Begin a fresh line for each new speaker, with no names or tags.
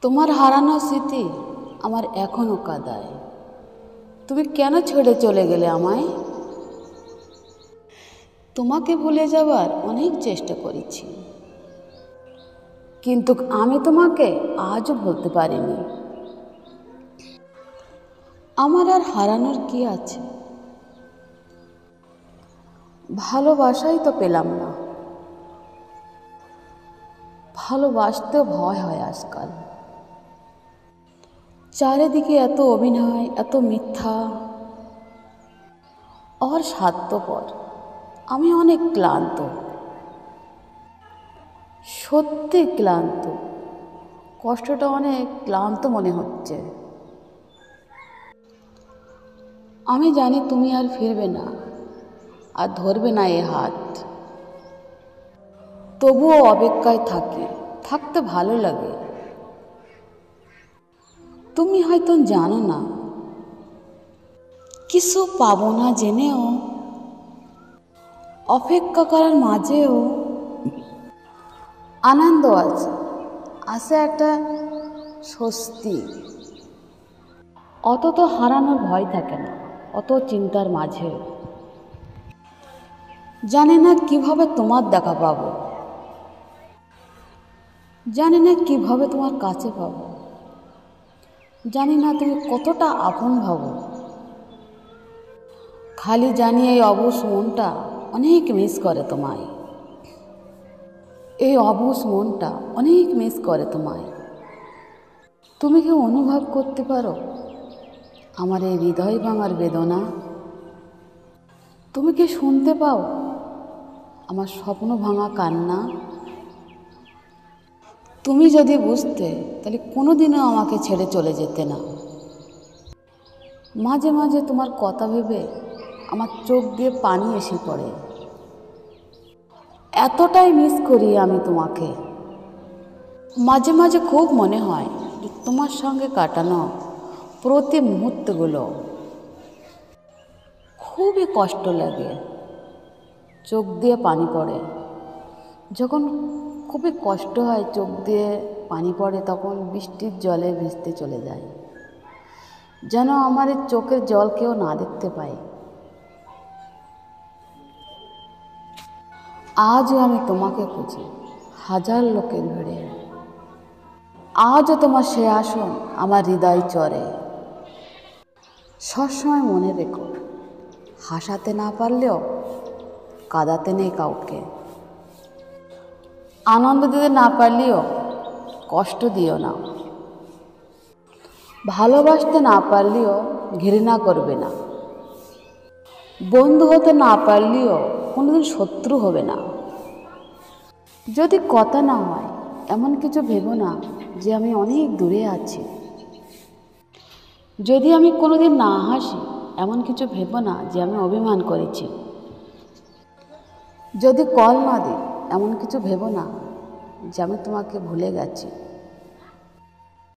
তোমার হারানো স্মৃতি আমার এখনো কাঁদায়। তুমি কেন ছেড়ে চলে গেলে আমায়? তোমাকে ভুলে যাবার অনেক চেষ্টা করেছি, কিন্তু আমি তোমাকে আজও ভুলতে পারিনি। আমার আর হারানোর কি আছে? ভালোবাসাই তো পেলাম না। ভালোবাসতেও ভয় হয় আজকাল। চারিদিকে এত অভিনয়, এত মিথ্যা আর স্বার্থপর। আমি অনেক ক্লান্ত, সত্যি ক্লান্ত। কষ্টটা অনেক ক্লান্ত মনে হচ্ছে। আমি জানি তুমি আর ফিরবে না, আর ধরবে না এ হাত। তবুও অপেক্ষায় থাকি, থাকতে ভালো লাগে। তুমি হয়তো জানো না, কিছু পাবো না জেনেও, অপেক্ষা করার মাঝেও আনন্দ আছে, আছে একটা স্বস্তি। অত তো হারানোর ভয় থাকে না, অত চিন্তার মাঝে। জানি না কিভাবে তোমার দেখা পাবো, জানি না কিভাবে তোমার কাছে পাবো, জানি না তুমি কতটা আপন ভাবো। খালি জানি এই অবুঝ মনটা অনেক মিস করে তোমায়। এই অবুঝ মনটা অনেক মিস করে তোমায়। তুমি কি অনুভব করতে পারো আমার এই হৃদয় ভাঙার বেদনা? তুমি কি শুনতে পাও আমার স্বপ্ন ভাঙা কান্না? তুমি যদি বুঝতে, তাহলে কোনোদিনও আমাকে ছেড়ে চলে যেতে না। মাঝে মাঝে তোমার কথা ভেবে আমার চোখ দিয়ে পানি এসে পড়ে। এতটাই মিস করি আমি তোমাকে। মাঝে মাঝে খুব মনে হয় যে তোমার সঙ্গে কাটানো প্রতি মুহূর্তগুলো খুবই কষ্ট লাগে। চোখ দিয়ে পানি পড়ে। যখন খুবই কষ্ট হয়, চোখ দিয়ে পানি পড়ে, তখন বৃষ্টির জলে ভিজতে চলে যায়, যেন আমার এই চোখের জল কেউ না দেখতে পায়। আজও আমি তোমাকে খুঁজি হাজার লোকের ভিড়ে। আজও তোমার সে আসন আমার হৃদয় চরে। সবসময় মনে রেখো, হাসাতে না পারলেও কাঁদাতে নেই কাউকে। আনন্দ দিতে না পারলেও কষ্ট দিও না। ভালোবাসতে না পারলেও ঘৃণা করবে না। বন্ধু হতে না পারলেও কোনোদিন শত্রু হবে না। যদি কথা না হয়, এমন কিছু ভেবো না যে আমি অনেক দূরে আছি। যদি আমি কোনোদিন না হাসি, এমন কিছু ভেবো না যে আমি অভিমান করেছি। যদি কল না দিই, এমন কিছু ভেবো না যে আমি তোমাকে ভুলে গেছি।